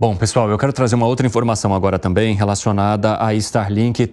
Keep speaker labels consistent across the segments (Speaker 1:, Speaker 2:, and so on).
Speaker 1: Bom, pessoal, eu quero trazer uma outra informação agora também relacionada à Starlink e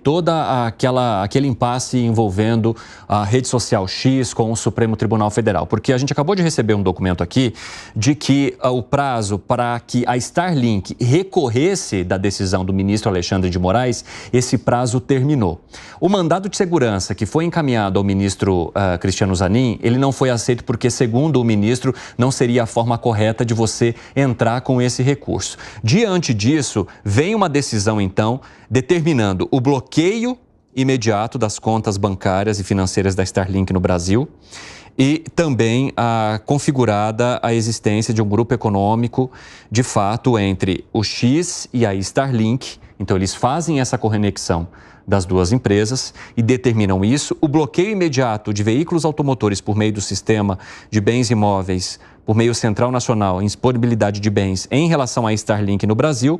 Speaker 1: aquele impasse envolvendo a rede social X com o Supremo Tribunal Federal. Porque a gente acabou de receber um documento aqui de que o prazo para que a Starlink recorresse da decisão do ministro Alexandre de Moraes, esse prazo terminou. O mandado de segurança que foi encaminhado ao ministro Cristiano Zanin, ele não foi aceito porque, segundo o ministro, não seria a forma correta de você entrar com esse recurso. Diante disso, vem uma decisão, então, determinando o bloqueio imediato das contas bancárias e financeiras da Starlink no Brasil e também configurada a existência de um grupo econômico, de fato, entre o X e a Starlink. Então, eles fazem essa conexão das duas empresas e determinam isso. O bloqueio imediato de veículos automotores por meio do sistema de bens imóveis por meio Central Nacional em disponibilidade de bens em relação à Starlink no Brasil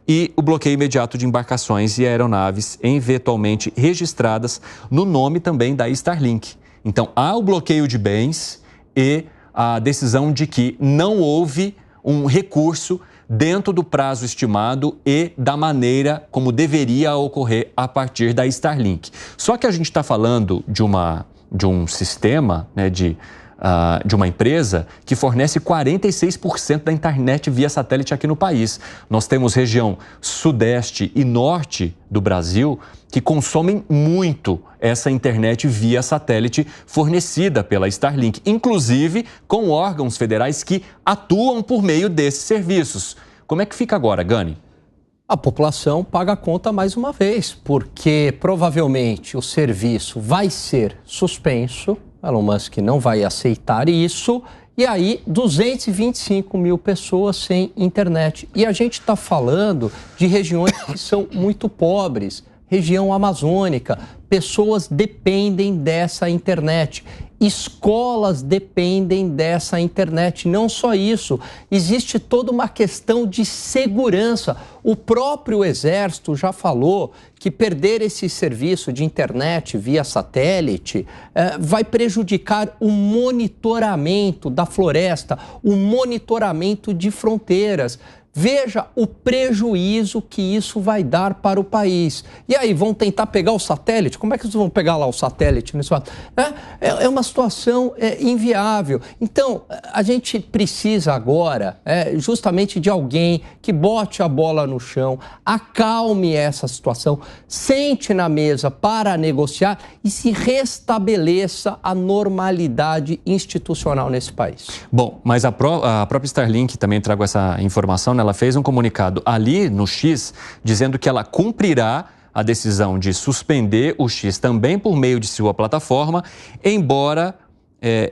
Speaker 1: e o bloqueio imediato de embarcações e aeronaves eventualmente registradas no nome também da Starlink. Então, há o bloqueio de bens e a decisão de que não houve um recurso dentro do prazo estimado e da maneira como deveria ocorrer a partir da Starlink. Só que a gente está falando de um sistema, né, de uma empresa que fornece 46% da internet via satélite aqui no país. Nós temos região sudeste e norte do Brasil que consomem muito essa internet via satélite fornecida pela Starlink, inclusive com órgãos federais que atuam por meio desses serviços. Como é que fica agora, Gani?
Speaker 2: A população paga a conta mais uma vez, porque provavelmente o serviço vai ser suspenso. Elon Musk não vai aceitar isso, e aí 225 mil pessoas sem internet. E a gente está falando de regiões que são muito pobres, região amazônica, pessoas dependem dessa internet. Escolas dependem dessa internet. Não só isso, existe toda uma questão de segurança. O próprio Exército já falou que perder esse serviço de internet via satélite vai prejudicar o monitoramento da floresta, o monitoramento de fronteiras. Veja o prejuízo que isso vai dar para o país. E aí, vão tentar pegar o satélite? Como é que eles vão pegar lá o satélite? É uma situação inviável. Então, a gente precisa agora justamente de alguém que bote a bola no chão, acalme essa situação, sente na mesa para negociar e se restabeleça a normalidade institucional nesse país.
Speaker 1: Bom, mas a própria Starlink, também trago essa informação, né? Ela fez um comunicado ali no X dizendo que ela cumprirá a decisão de suspender o X também por meio de sua plataforma, embora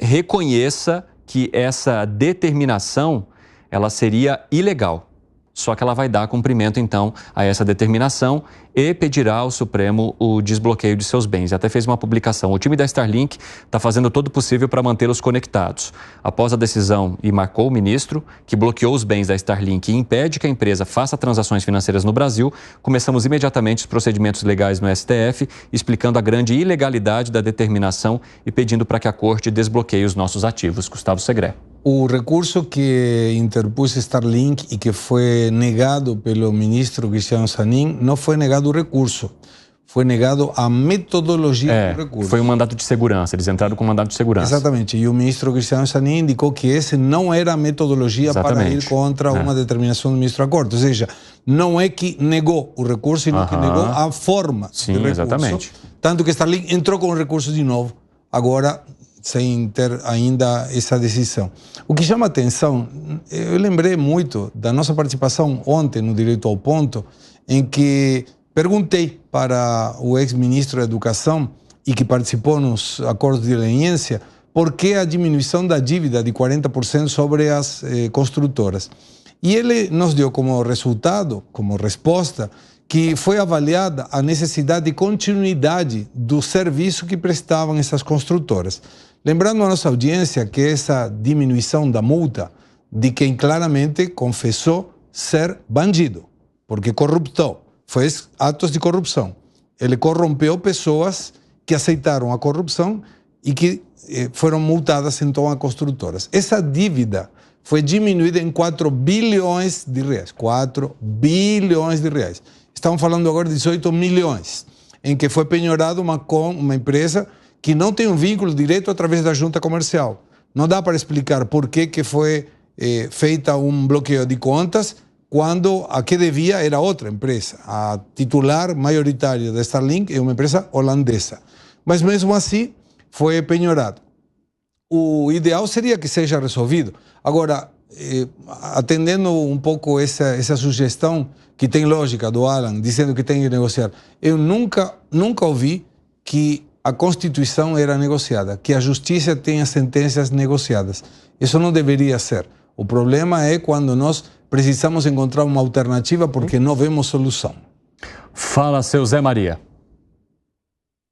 Speaker 1: reconheça que essa determinação ela seria ilegal. Só que ela vai dar cumprimento, então, a essa determinação e pedirá ao Supremo o desbloqueio de seus bens. Até fez uma publicação. O time da Starlink está fazendo todo o possível para mantê-los conectados. Após a decisão, e marcou o ministro, que bloqueou os bens da Starlink e impede que a empresa faça transações financeiras no Brasil, começamos imediatamente os procedimentos legais no STF, explicando a grande ilegalidade da determinação e pedindo para que a Corte desbloqueie os nossos ativos. Gustavo Segré.
Speaker 3: O recurso que interpôs Starlink e que foi negado pelo ministro Cristiano Zanin, não foi negado o recurso, foi negado a metodologia do recurso.
Speaker 1: Foi um mandato de segurança, eles entraram com um mandato de segurança.
Speaker 3: Exatamente, e o ministro Cristiano Zanin indicou que esse não era a metodologia para ir contra uma determinação do ministro da Corte. Ou seja, não é que negou o recurso, sino que negou a forma do recurso.
Speaker 1: Exatamente.
Speaker 3: Tanto que Starlink entrou com o recurso de novo, agora sem ter ainda essa decisão. O que chama atenção, eu lembrei muito da nossa participação ontem no Direito ao Ponto, em que perguntei para o ex-ministro da Educação e que participou nos acordos de leniência por que a diminuição da dívida de 40% sobre as construtoras. E ele nos deu como resultado, como resposta, que foi avaliada a necessidade de continuidade do serviço que prestavam essas construtoras. Lembrando à nossa audiência que essa diminuição da multa de quem claramente confessou ser bandido, porque corruptou, fez atos de corrupção. Ele corrompeu pessoas que aceitaram a corrupção e que foram multadas então a construtoras. Essa dívida foi diminuída em 4 bilhões de reais. 4 bilhões de reais. Estamos falando agora de 18 milhões, em que foi penhorada uma empresa que não tem um vínculo direto através da junta comercial. Não dá para explicar por que foi feita um bloqueio de contas quando a que devia era outra empresa. A titular maioritária da Starlink é uma empresa holandesa. Mas mesmo assim foi penhorado. O ideal seria que seja resolvido. Agora, atendendo um pouco essa sugestão que tem lógica do Alan, dizendo que tem que negociar, eu nunca ouvi que a Constituição era negociada, que a Justiça tenha sentenças negociadas. Isso não deveria ser. O problema é quando nós precisamos encontrar uma alternativa porque não vemos solução.
Speaker 1: Fala, seu Zé Maria.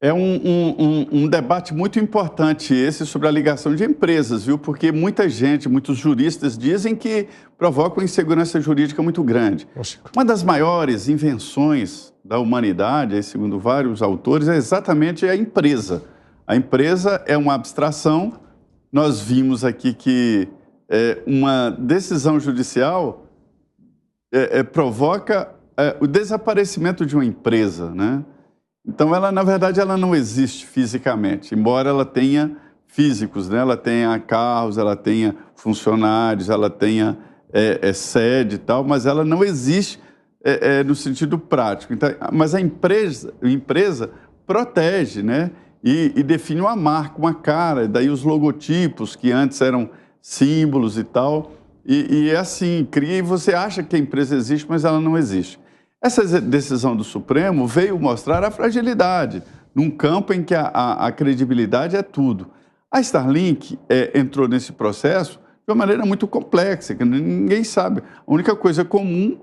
Speaker 4: É um debate muito importante esse sobre a ligação de empresas, viu? Porque muita gente, muitos juristas dizem que provoca uma insegurança jurídica muito grande. Uma das maiores invenções da humanidade, segundo vários autores, é exatamente a empresa. A empresa é uma abstração. Nós vimos aqui que uma decisão judicial provoca o desaparecimento de uma empresa, né? Então, ela, na verdade, ela não existe fisicamente, embora ela tenha físicos, né? Ela tenha carros, ela tenha funcionários, ela tenha sede e tal, mas ela não existe no sentido prático. Então, mas a empresa protege, né? E define uma marca, uma cara, daí os logotipos, que antes eram símbolos e tal, e é assim, cria e você acha que a empresa existe, mas ela não existe. Essa decisão do Supremo veio mostrar a fragilidade num campo em que a credibilidade é tudo. A Starlink entrou nesse processo de uma maneira muito complexa, que ninguém sabe. A única coisa comum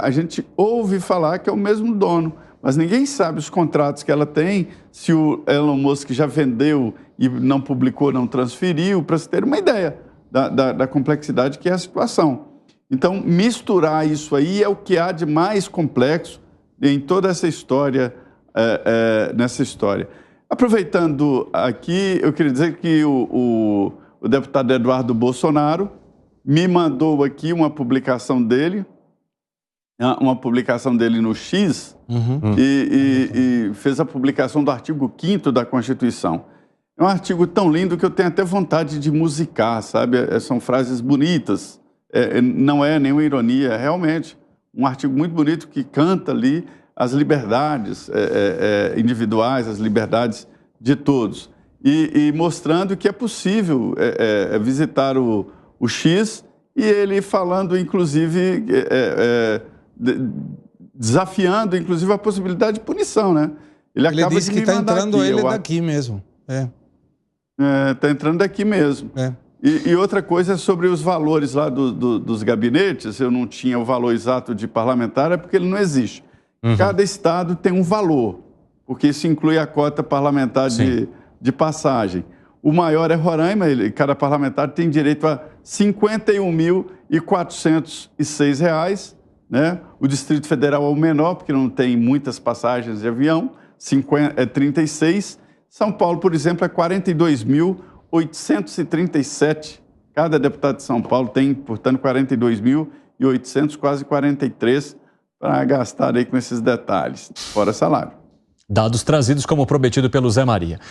Speaker 4: a gente ouve falar que é o mesmo dono, mas ninguém sabe os contratos que ela tem, se o Elon Musk já vendeu e não publicou, não transferiu, para se ter uma ideia da complexidade que é a situação. Então, misturar isso aí é o que há de mais complexo em toda essa história, nessa história. Aproveitando aqui, eu queria dizer que o deputado Eduardo Bolsonaro me mandou aqui uma publicação dele no X, e fez a publicação do artigo 5º da Constituição. É um artigo tão lindo que eu tenho até vontade de musicar, sabe? São frases bonitas. Não é nenhuma ironia, é realmente um artigo muito bonito que canta ali as liberdades individuais, as liberdades de todos. E mostrando que é possível visitar o X, e ele falando, inclusive, desafiando, inclusive, a possibilidade de punição, né? Ele acaba
Speaker 3: disse que está entrando daqui mesmo.
Speaker 4: Está entrando daqui mesmo. E outra coisa é sobre os valores lá dos gabinetes. Eu não tinha o valor exato de parlamentar, é porque ele não existe. Cada estado tem um valor, porque isso inclui a cota parlamentar de passagem. O maior é Roraima, cada parlamentar tem direito a R$ 51.406, né? O Distrito Federal é o menor, porque não tem muitas passagens de avião, 36. São Paulo, por exemplo, é 42.837. Cada deputado de São Paulo tem, portanto, 42.800, quase 43, para gastar aí com esses detalhes, fora salário.
Speaker 1: Dados trazidos como prometido pelo Zé Maria.